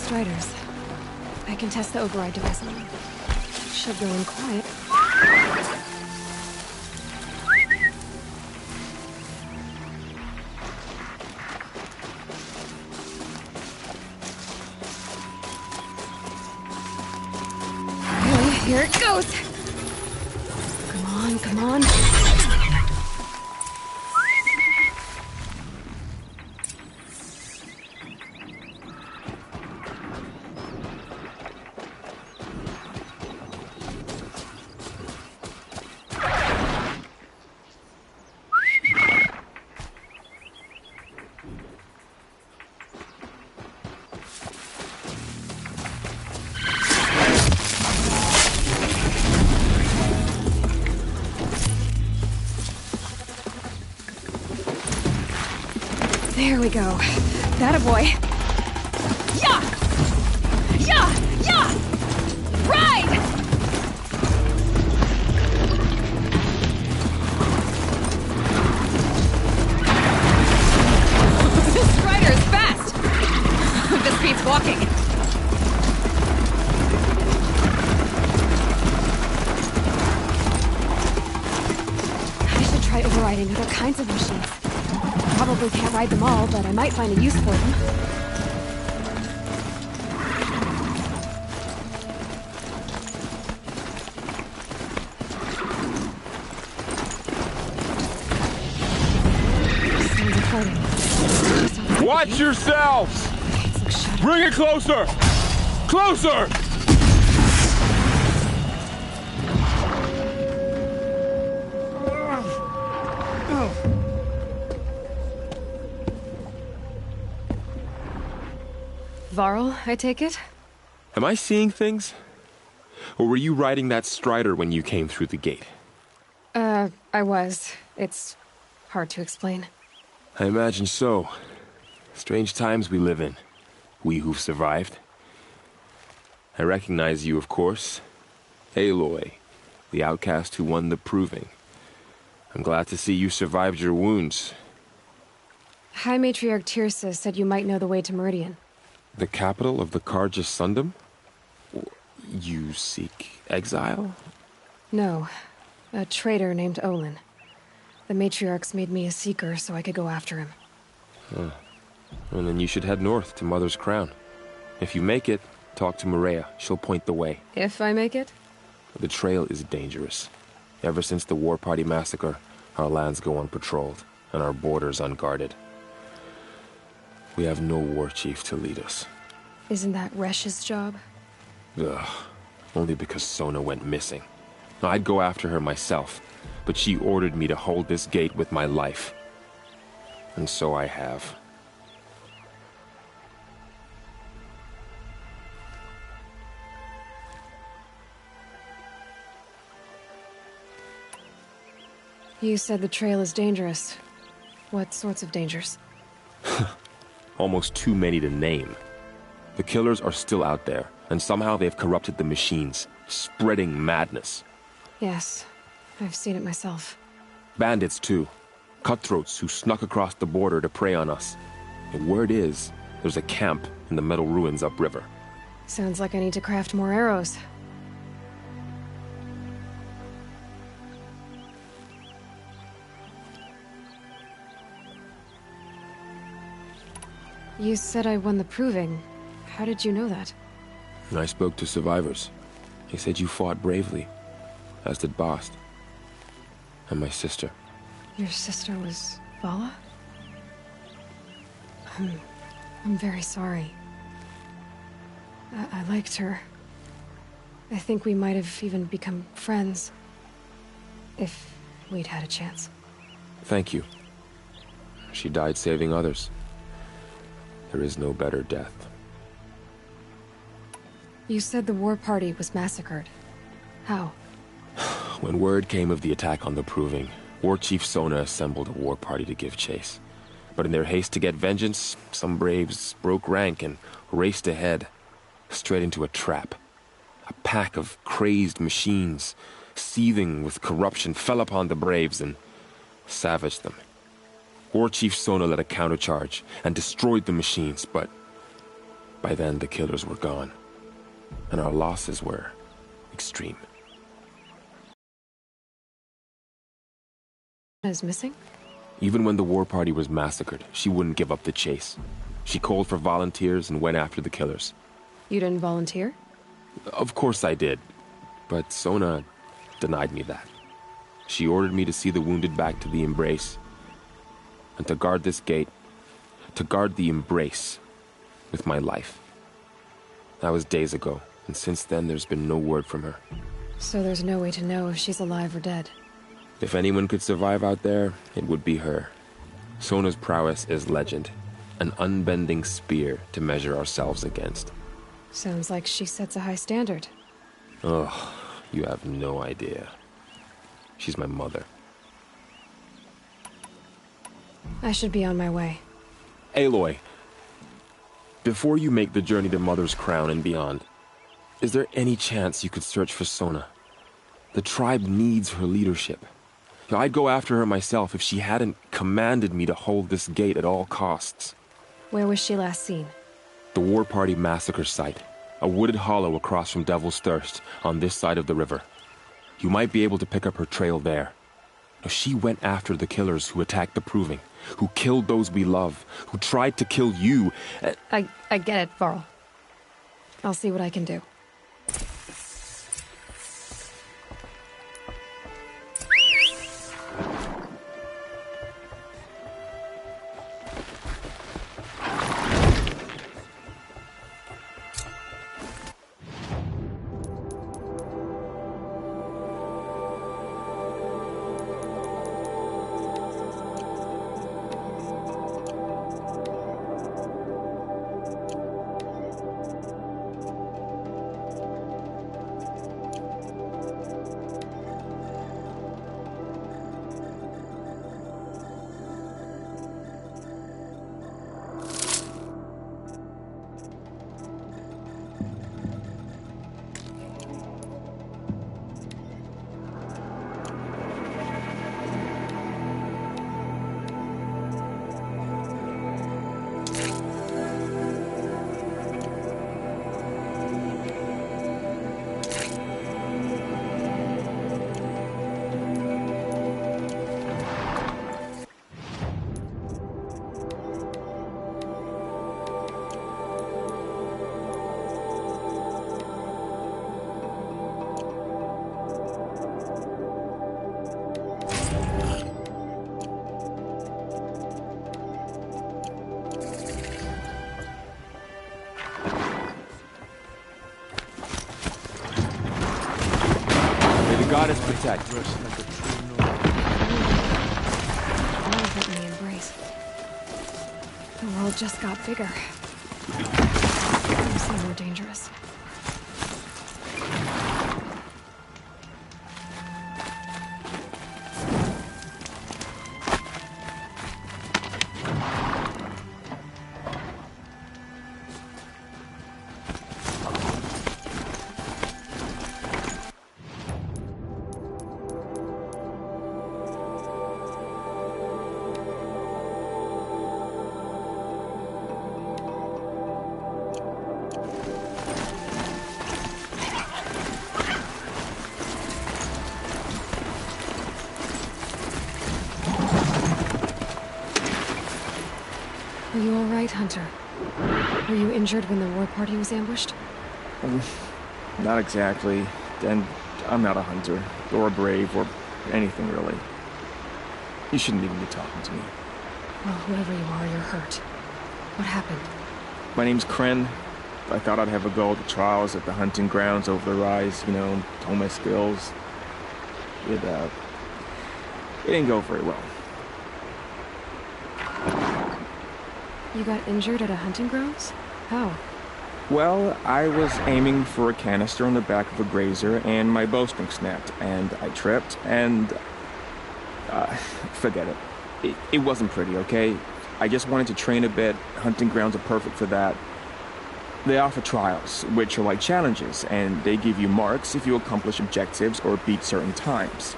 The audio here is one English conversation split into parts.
Striders. I can test the override device on them. Should go in quiet. Okay, here it goes! Come on, come on. There we go. That boy. Yeah! Yeah! Yeah! Ride! This Strider is fast! This beats walking. I should try overriding other kinds of machines. Probably can't ride them all, but I might find a use for them. Sounds of fighting. Watch yourselves! Bring it closer! Closer! Varl, I take it? Am I seeing things? Or were you riding that Strider when you came through the gate? I was. It's hard to explain. I imagine so. Strange times we live in. We who've survived. I recognize you, of course. Aloy, the outcast who won the proving. I'm glad to see you survived your wounds. High Matriarch Tirsa said you might know the way to Meridian. The capital of the Carja Sundom? You seek exile? No. A traitor named Olin. The Matriarchs made me a seeker so I could go after him. Huh. Well, then you should head north to Mother's Crown. If you make it, talk to Maria. She'll point the way. If I make it? The trail is dangerous. Ever since the War Party massacre, our lands go unpatrolled, and our borders unguarded. We have no war chief to lead us. Isn't that Resh's job? Ugh. Only because Sona went missing. I'd go after her myself, but she ordered me to hold this gate with my life. And so I have. You said the trail is dangerous. What sorts of dangers? Almost too many to name. The killers are still out there, and somehow they've corrupted the machines, spreading madness. Yes, I've seen it myself. Bandits, too. Cutthroats who snuck across the border to prey on us. And word is, there's a camp in the metal ruins upriver. Sounds like I need to craft more arrows. You said I won the proving. How did you know that? I spoke to survivors. They said you fought bravely, as did Bast. And my sister. Your sister was Vala? I'm very sorry. I liked her. I think we might have even become friends. If we'd had a chance. Thank you. She died saving others. There is no better death. You said the war party was massacred. How? When word came of the attack on the Proving, War Chief Sona assembled a war party to give chase. But in their haste to get vengeance, some braves broke rank and raced ahead, straight into a trap. A pack of crazed machines, seething with corruption, fell upon the braves and savaged them. War Chief Sona led a countercharge and destroyed the machines, but By then, the killers were gone, and our losses were extreme. Is missing? Even when the war party was massacred, she wouldn't give up the chase. She called for volunteers and went after the killers. You didn't volunteer? Of course I did, but Sona denied me that. She ordered me to see the wounded back to the embrace, and to guard this gate, to guard the embrace with my life. That was days ago, and since then there's been no word from her. So there's no way to know if she's alive or dead. If anyone could survive out there, it would be her. Sona's prowess is legend, an unbending spear to measure ourselves against. Sounds like she sets a high standard. Ugh, you have no idea. She's my mother. I should be on my way. Aloy, before you make the journey to Mother's Crown and beyond, is there any chance you could search for Sona? The tribe needs her leadership. I'd go after her myself if she hadn't commanded me to hold this gate at all costs. Where was she last seen? The war party massacre site. A wooded hollow across from Devil's Thirst, on this side of the river. You might be able to pick up her trail there. She went after the killers who attacked the Proving, who killed those we love, who tried to kill you. I get it, Varl. I'll see what I can do. Goddess protect. What is it in the embrace? The world just got bigger. It seems more dangerous. Are you all right, Hunter? Were you injured when the war party was ambushed? Not exactly. And I'm not a hunter, or a brave, or anything really. You shouldn't even be talking to me. Well, whoever you are, you're hurt. What happened? My name's Kren. I thought I'd have a go at the trials at the hunting grounds over the rise, hone my skills. It didn't go very well. You got injured at a hunting grounds? How? Well, I was aiming for a canister on the back of a grazer, and my bowstring snapped, and I tripped, and... forget it. It wasn't pretty, okay? I just wanted to train a bit. Hunting grounds are perfect for that. They offer trials, which are like challenges, and they give you marks if you accomplish objectives or beat certain times.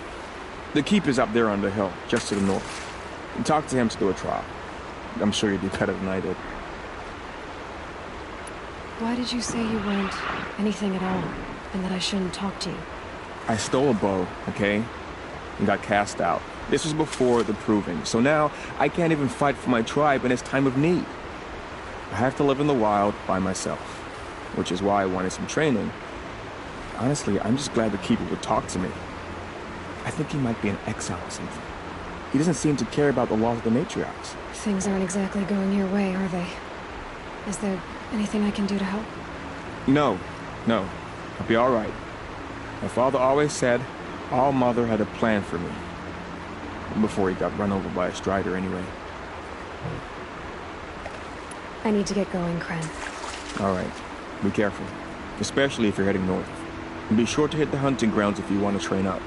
The keep is up there on the hill, just to the north. Talk to him to do a trial. I'm sure you do better than I did. Why did you say you weren't anything at all, and that I shouldn't talk to you? I stole a bow, okay? And got cast out. This was before the proving, so now I can't even fight for my tribe in its time of need. I have to live in the wild by myself, which is why I wanted some training. Honestly, I'm just glad the Keeper would talk to me. I think he might be in exile or something. He doesn't seem to care about the laws of the matriarchs. Things aren't exactly going your way, are they? Is there anything I can do to help? No. I'll be all right. My father always said All Mother had a plan for me. Before he got run over by a strider, anyway. I need to get going, Kren. All right. Be careful. Especially if you're heading north. And be sure to hit the hunting grounds if you want to train up.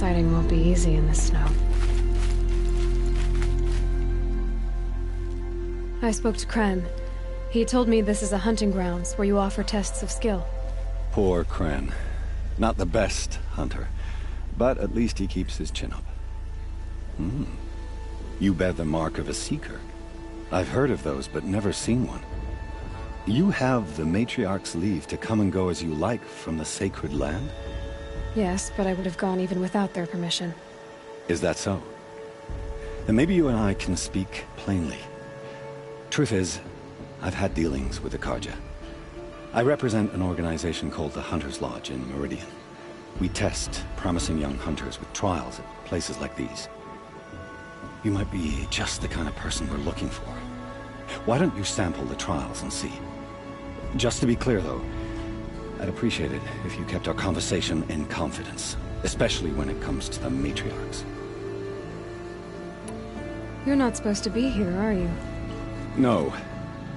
sighting won't be easy in the snow. I spoke to Kren. He told me this is a hunting grounds where you offer tests of skill. Poor Kren. Not the best hunter, but at least he keeps his chin up. You bear the mark of a seeker. I've heard of those, but never seen one. You have the Matriarch's leave to come and go as you like from the sacred land? Yes, but I would have gone even without their permission. Is that so? Then maybe you and I can speak plainly. Truth is, I've had dealings with the Karja. I represent an organization called the Hunter's Lodge in Meridian. We test promising young hunters with trials at places like these. You might be just the kind of person we're looking for. Why don't you sample the trials and see? Just to be clear, though, I'd appreciate it if you kept our conversation in confidence, especially when it comes to the matriarchs. You're not supposed to be here, are you? No.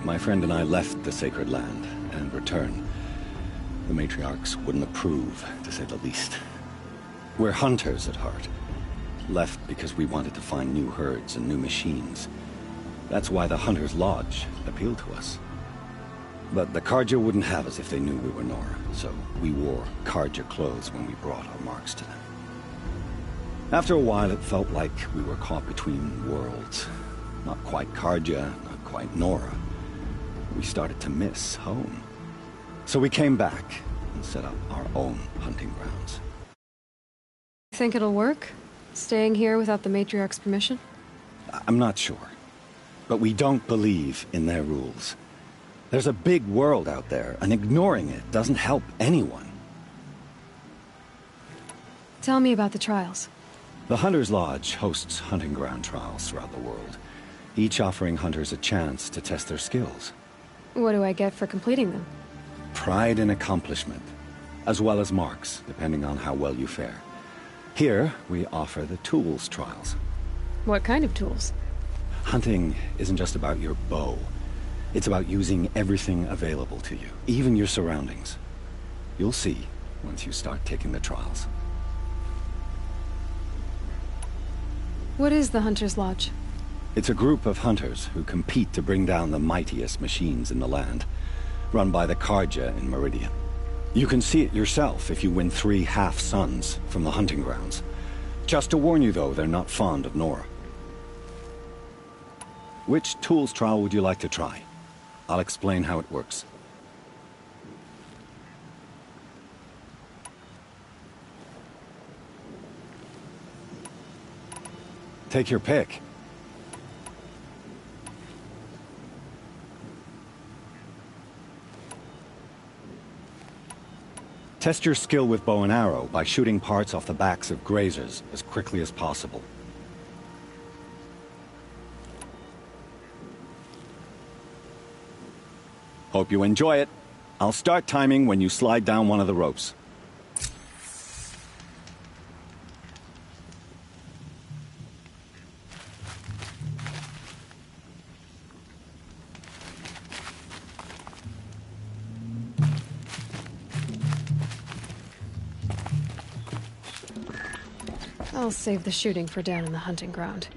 My friend and I left the sacred land and returned. The matriarchs wouldn't approve, to say the least. We're hunters at heart. Left because we wanted to find new herds and new machines. That's why the Hunter's Lodge appealed to us. But the Karja wouldn't have us if they knew we were Nora, so we wore Karja clothes when we brought our marks to them. After a while, it felt like we were caught between worlds. Not quite Karja, not quite Nora. We started to miss home. So we came back and set up our own hunting grounds. Think it'll work? Staying here without the Matriarch's permission? I'm not sure. But we don't believe in their rules. There's a big world out there, and ignoring it doesn't help anyone. Tell me about the trials. The Hunter's Lodge hosts hunting ground trials throughout the world, each offering hunters a chance to test their skills. What do I get for completing them? Pride in accomplishment, as well as marks, depending on how well you fare. Here, we offer the tools trials. What kind of tools? Hunting isn't just about your bow. It's about using everything available to you, even your surroundings. You'll see once you start taking the trials. What is the Hunter's Lodge? It's a group of hunters who compete to bring down the mightiest machines in the land, run by the Karja in Meridian. You can see it yourself if you win 3 half-suns from the hunting grounds. Just to warn you, though, they're not fond of Nora. Which tools trial would you like to try? I'll explain how it works. Take your pick. Test your skill with bow and arrow by shooting parts off the backs of grazers as quickly as possible. Hope you enjoy it. I'll start timing when you slide down one of the ropes. I'll save the shooting for down in the hunting ground.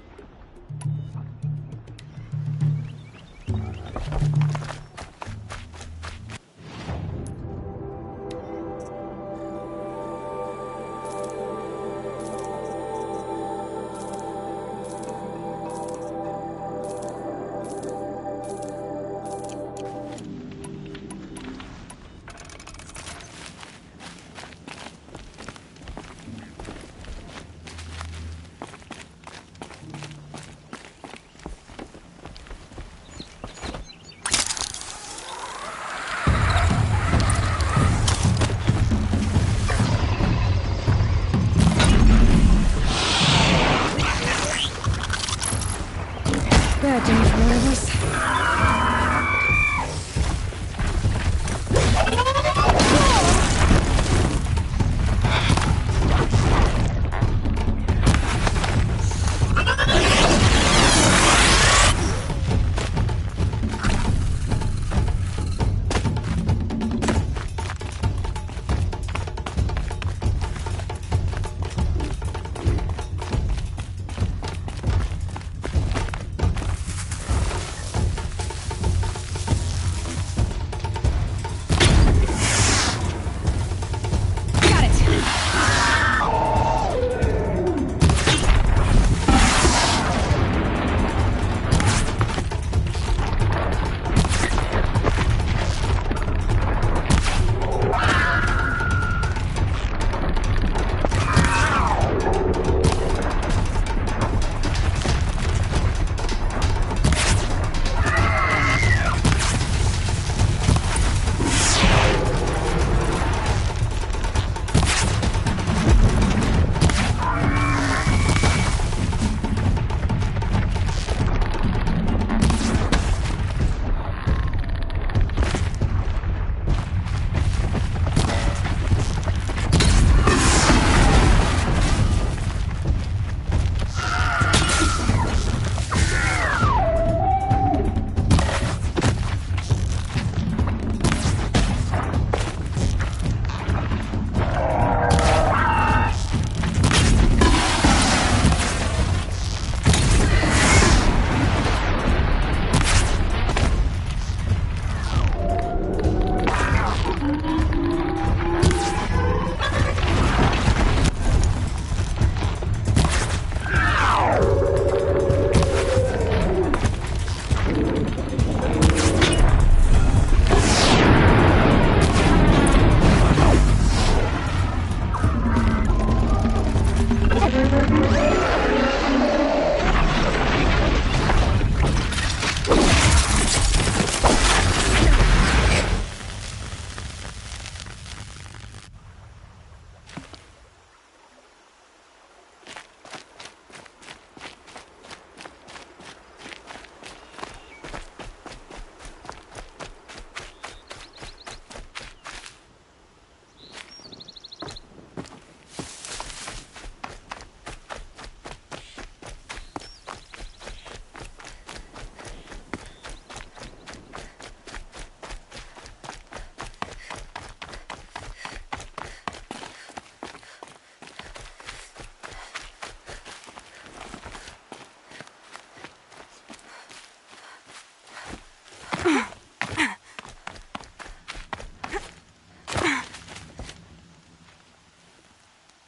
Bad day for one of us.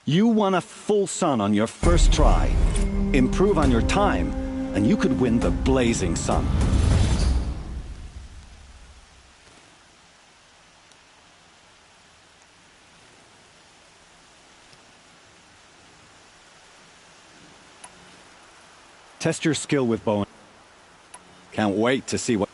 You won a full sun on your first try. Improve on your time, and you could win the blazing sun. Test your skill with bow. Can't wait to see what...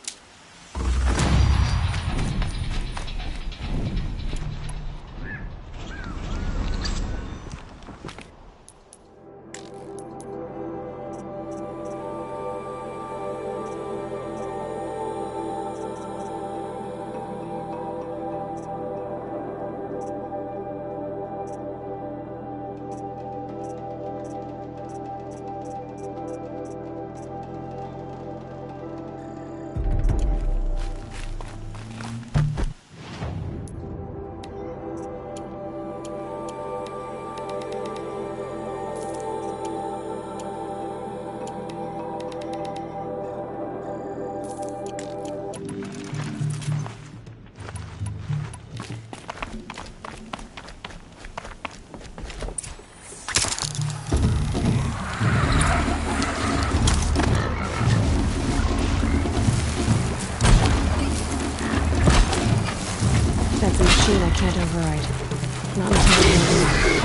That's a machine I can't override. Not until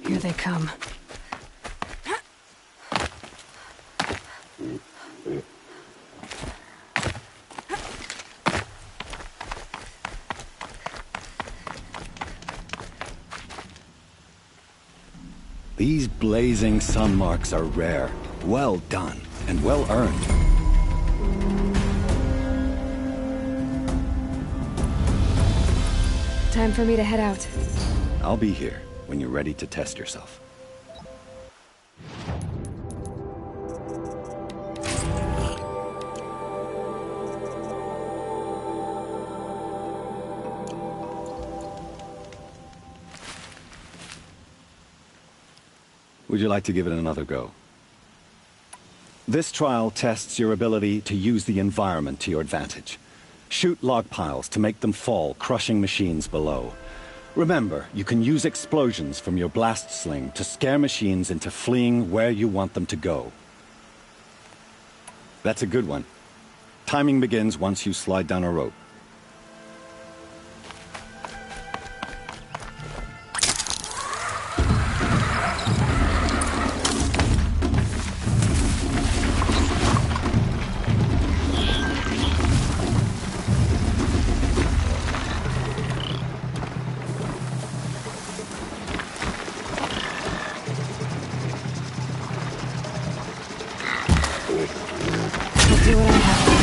here they come. These blazing sun marks are rare. Well done, and well earned. Time for me to head out. I'll be here when you're ready to test yourself. Would you like to give it another go? This trial tests your ability to use the environment to your advantage. Shoot log piles to make them fall, crushing machines below. Remember, you can use explosions from your blast sling to scare machines into fleeing where you want them to go. That's a good one. Timing begins once you slide down a rope. I'll do what I have to.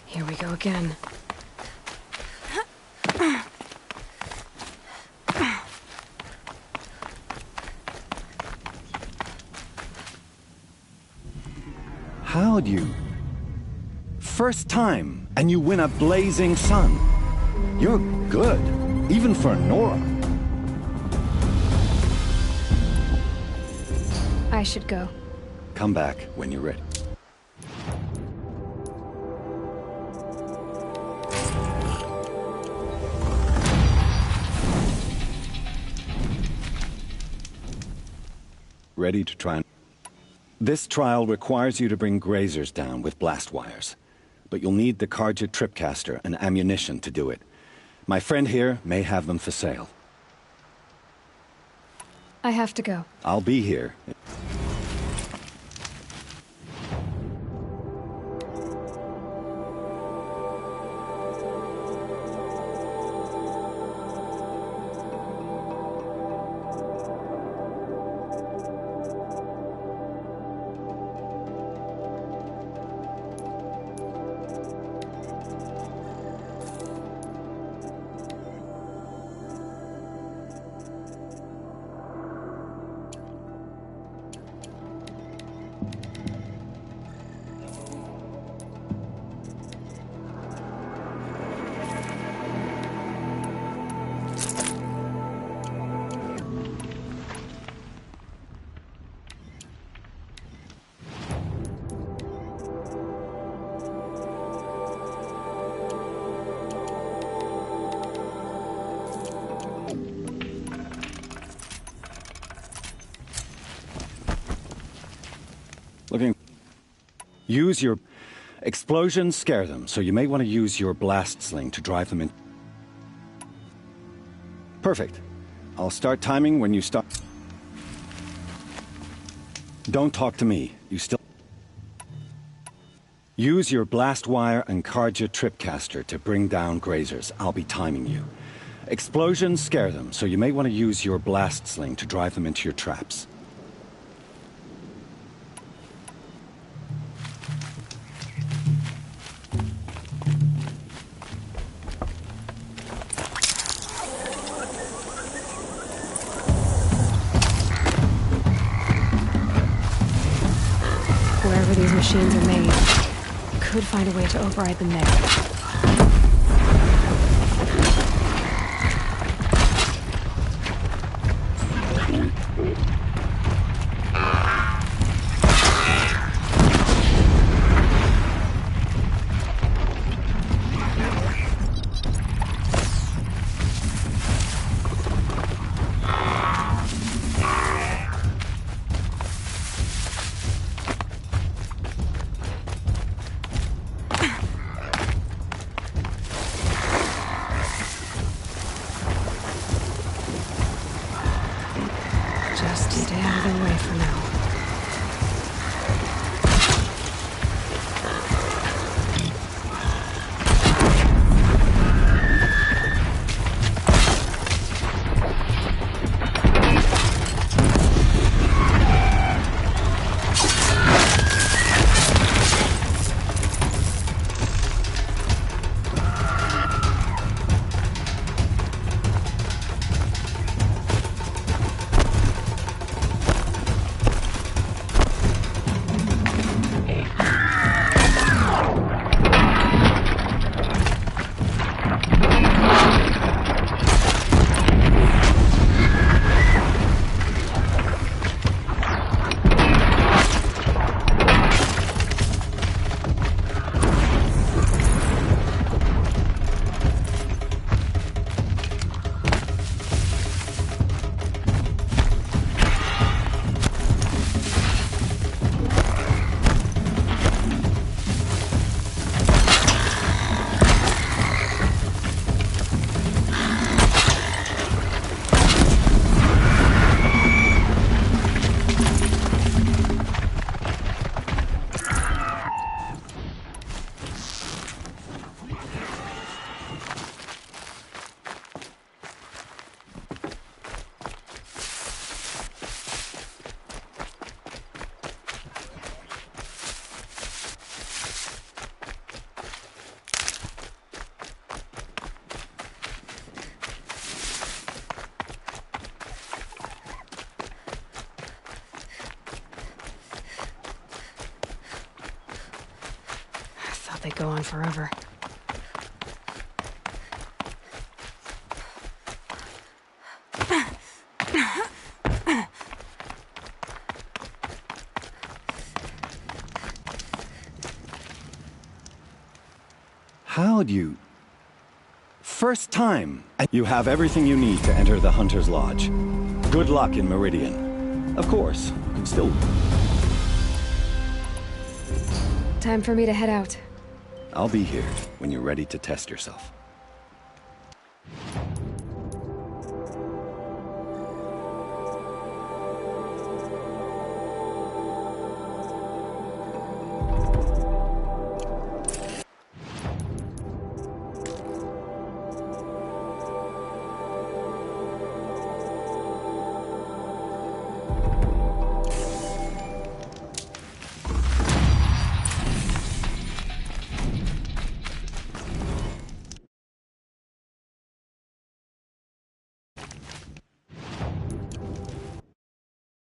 Here we go again. How'd you? First time, and you win a blazing sun. You're good, even for Nora. I should go. Come back when you're ready. Ready to try and... This trial requires you to bring grazers down with blast wires. But you'll need the Carja tripcaster and ammunition to do it. My friend here may have them for sale. I have to go. I'll be here. Looking... Use your... Explosions scare them, so you may want to use your blast sling to drive them in. Perfect. I'll start timing when you start. Don't talk to me. You still... Use your blast wire and Karja tripcaster to bring down grazers. I'll be timing you. Explosions scare them, so you may want to use your blast sling to drive them into your traps. Wherever these machines are made, could find a way to override them there. Just stay out of their way for now. They go on forever. How'd you... First time! You have everything you need to enter the Hunter's Lodge. Good luck in Meridian. Of course, you can still... Time for me to head out. I'll be here when you're ready to test yourself.